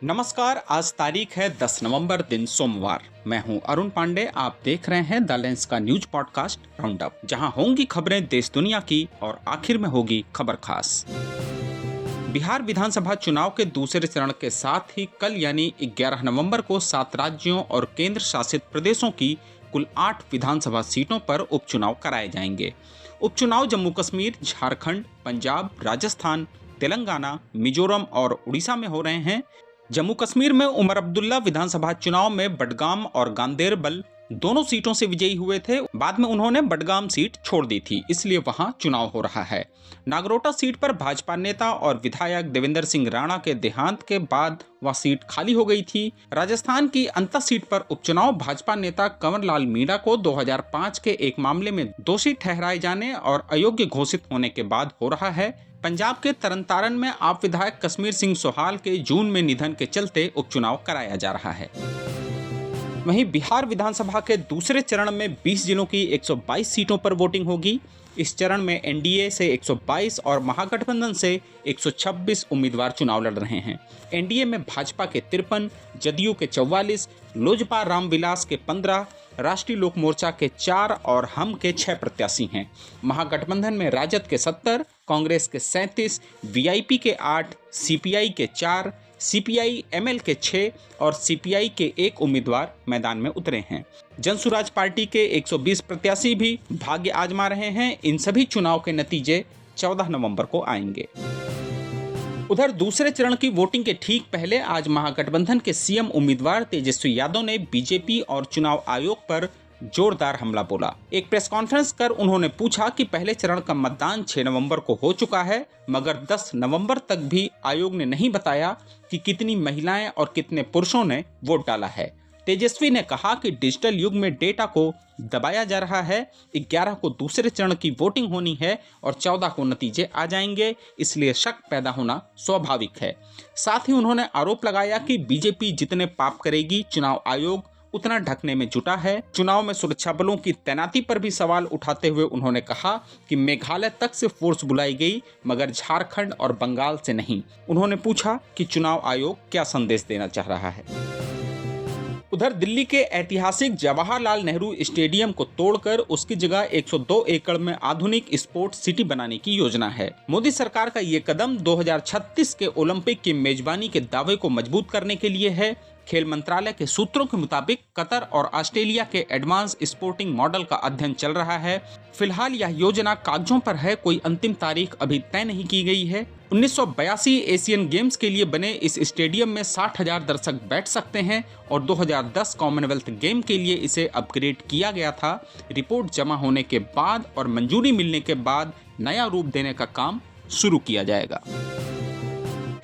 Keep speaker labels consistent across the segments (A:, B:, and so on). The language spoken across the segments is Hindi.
A: नमस्कार। आज तारीख है 10 नवंबर दिन सोमवार। मैं हूं अरुण पांडे। आप देख रहे हैं द लेंस का न्यूज पॉडकास्ट राउंड अप, जहां होंगी खबरें देश दुनिया की और आखिर में होगी खबर खास। बिहार विधानसभा चुनाव के दूसरे चरण के साथ ही कल यानी 11 नवंबर को 7 राज्यों और केंद्र शासित प्रदेशों की कुल 8 विधानसभा सीटों पर उपचुनाव कराए जाएंगे। उपचुनाव जम्मू कश्मीर, झारखंड, पंजाब, राजस्थान, तेलंगाना, मिजोरम और उड़ीसा में हो रहे हैं। जम्मू कश्मीर में उमर अब्दुल्ला विधानसभा चुनाव में बडगाम और गांदेरबल दोनों सीटों से विजयी हुए थे। बाद में उन्होंने बडगाम सीट छोड़ दी थी, इसलिए वहां चुनाव हो रहा है। नागरोटा सीट पर भाजपा नेता और विधायक देवेंद्र सिंह राणा के देहांत के बाद वह सीट खाली हो गई थी। राजस्थान की अंता सीट पर उपचुनाव भाजपा नेता कंवर लाल मीणा को 2005 के एक मामले में दोषी ठहराए जाने और अयोग्य घोषित होने के बाद हो रहा है। पंजाब के तरनतारन में आप विधायक कश्मीर सिंह सोहाल के जून में निधन के चलते उपचुनाव कराया जा रहा है। वहीं बिहार विधानसभा के दूसरे चरण में 20 जिलों की 122 सीटों पर वोटिंग होगी। इस चरण में एनडीए से 122 और महागठबंधन से 126 उम्मीदवार चुनाव लड़ रहे हैं। एनडीए में भाजपा के 53, जदयू के 44, लोजपा रामविलास के 15, राष्ट्रीय लोक मोर्चा के 4 और हम के 6 प्रत्याशी हैं। महागठबंधन में राजद के 70, कांग्रेस के 37, वीआईपी के 8, सीपीआई के 4, सीपीआई एमएल के 6 और सीपीआई के 1 उम्मीदवार मैदान में उतरे हैं। जनसुराज पार्टी के 120 प्रत्याशी भी भाग्य आजमा रहे हैं। इन सभी चुनाव के नतीजे 14 नवंबर को आएंगे। उधर दूसरे चरण की वोटिंग के ठीक पहले आज महागठबंधन के सीएम उम्मीदवार तेजस्वी यादव ने बीजेपी और चुनाव आयोग पर जोरदार हमला बोला। एक प्रेस कॉन्फ्रेंस कर उन्होंने पूछा कि पहले चरण का मतदान 6 नवंबर को हो चुका है, मगर 10 नवंबर तक भी आयोग ने नहीं बताया कि कितनी महिलाएं और कितने पुरुषों ने वोट डाला है। तेजस्वी ने कहा कि डिजिटल युग में डेटा को दबाया जा रहा है। 11 को दूसरे चरण की वोटिंग होनी है और 14 को नतीजे आ जाएंगे, इसलिए शक पैदा होना स्वाभाविक है। साथ ही उन्होंने आरोप लगाया कि बीजेपी जितने पाप करेगी, चुनाव आयोग उतना ढकने में जुटा है। चुनाव में सुरक्षा बलों की तैनाती पर भी सवाल उठाते हुए उन्होंने कहा कि मेघालय तक से फोर्स बुलाई गई, मगर झारखंड और बंगाल से नहीं। उन्होंने पूछा कि चुनाव आयोग क्या संदेश देना चाह रहा है। उधर दिल्ली के ऐतिहासिक जवाहरलाल नेहरू स्टेडियम को तोड़कर उसकी जगह 102 एकड़ में आधुनिक स्पोर्ट्स सिटी बनाने की योजना है। मोदी सरकार का ये कदम 2036 के ओलंपिक की मेजबानी के दावे को मजबूत करने के लिए है। खेल मंत्रालय के सूत्रों के मुताबिक कतर और ऑस्ट्रेलिया के एडवांस स्पोर्टिंग मॉडल का अध्ययन चल रहा है। फिलहाल यह योजना कागजों पर है, कोई अंतिम तारीख अभी तय नहीं की गई है। 1982 एशियन गेम्स के लिए बने इस स्टेडियम में 60,000 दर्शक बैठ सकते हैं और 2010 कॉमनवेल्थ गेम के लिए इसे अपग्रेड किया गया था। रिपोर्ट जमा होने के बाद और मंजूरी मिलने के बाद नया रूप देने का काम शुरू किया जाएगा।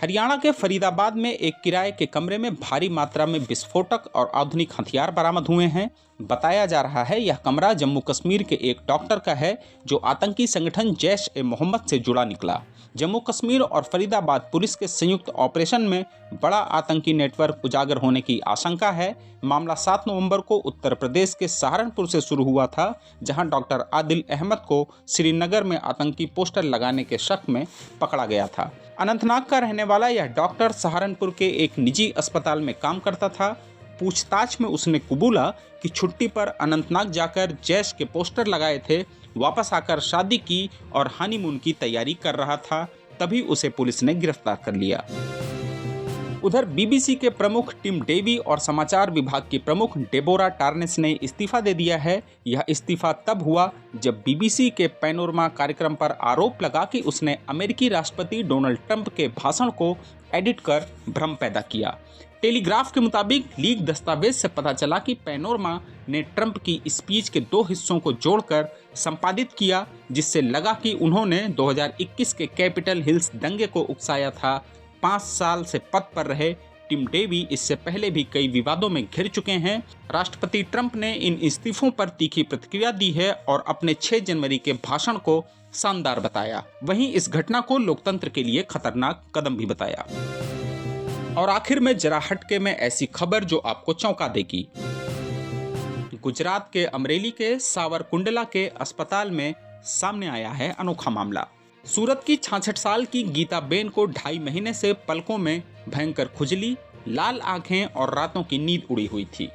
A: हरियाणा के फरीदाबाद में एक किराए के कमरे में भारी मात्रा में विस्फोटक और आधुनिक हथियार बरामद हुए हैं। बताया जा रहा है यह कमरा जम्मू कश्मीर के एक डॉक्टर का है, जो आतंकी संगठन जैश-ए-मोहम्मद से जुड़ा निकला। जम्मू कश्मीर और फरीदाबाद पुलिस के संयुक्त ऑपरेशन में बड़ा आतंकी नेटवर्क उजागर होने की आशंका है। मामला 7 नवंबर को उत्तर प्रदेश के सहारनपुर से शुरू हुआ था, जहां डॉक्टर आदिल अहमद को श्रीनगर में आतंकी पोस्टर लगाने के शक में पकड़ा गया था। अनंतनाग का रहने वाला यह डॉक्टर सहारनपुर के एक निजी अस्पताल में काम करता था। पूछताछ में उसने कबूला कि छुट्टी पर अनंतनाग जाकर जैश के पोस्टर लगाए थे, वापस आकर शादी की और हनीमून की तैयारी कर रहा था। तभी उसे पुलिस ने गिरफ्तार कर लिया। उधर बीबीसी के प्रमुख टिम डेवी और समाचार विभाग की प्रमुख डेबोरा टार्नेस ने इस्तीफा दे दिया है। यह इस्तीफा तब हुआ जब बीबीसी के पैनोरमा कार्यक्रम पर आरोप लगा कि उसने अमेरिकी राष्ट्रपति डोनाल्ड ट्रंप के भाषण को एडिट कर भ्रम पैदा किया। टेलीग्राफ के मुताबिक लीक दस्तावेज से पता चला कि पैनोरमा ने ट्रंप की स्पीच के 2 हिस्सों को जोड़कर संपादित किया, जिससे लगा कि उन्होंने 2021 के कैपिटल हिल्स दंगे को उकसाया था। 5 साल से पद पर रहे टिम डेवी इससे पहले भी कई विवादों में घिर चुके हैं। राष्ट्रपति ट्रंप ने इन इस्तीफों पर तीखी प्रतिक्रिया दी है और अपने 6 जनवरी के भाषण को शानदार बताया। वहीं इस घटना को लोकतंत्र के लिए खतरनाक कदम भी बताया। और आखिर में जरा हटके में ऐसी खबर जो आपको चौंका देगी। गुजरात के अमरेली के सावरकुंडला के अस्पताल में सामने आया है अनोखा मामला। सूरत की 66 साल की गीताबेन को 2.5 महीने से पलकों में भयंकर खुजली, लाल आंखें और रातों की नींद उड़ी हुई थी।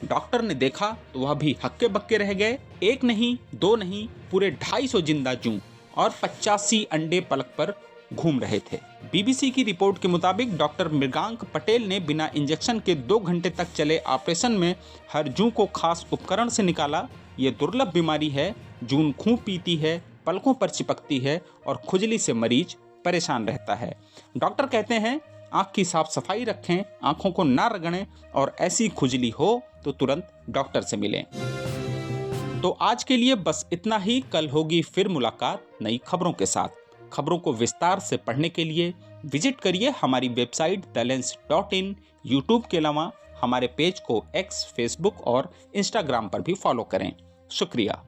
A: डॉक्टर ने देखा तो वह भी हक्के बक्के रह गए। एक नहीं, दो नहीं, पूरे 250 जिंदा जूं और 85 अंडे पलक पर घूम रहे थे। बीबीसी की रिपोर्ट के मुताबिक डॉक्टर मृगांक पटेल ने बिना इंजेक्शन के 2 घंटे तक चले ऑपरेशन में हर जूं को खास उपकरण से निकाला। ये दुर्लभ बीमारी है। जून खून पीती है, पलकों पर चिपकती है और खुजली से मरीज परेशान रहता है। डॉक्टर कहते हैं आँख की साफ सफाई रखें, आँखों को ना रगड़ें और ऐसी खुजली हो तो तुरंत डॉक्टर से मिलें। तो आज के लिए बस इतना ही। कल होगी फिर मुलाकात नई खबरों के साथ। खबरों को विस्तार से पढ़ने के लिए विजिट करिए हमारी वेबसाइट thelens.in। यूट्यूब के अलावा हमारे पेज को एक्स, फेसबुक और इंस्टाग्राम पर भी फॉलो करें। शुक्रिया।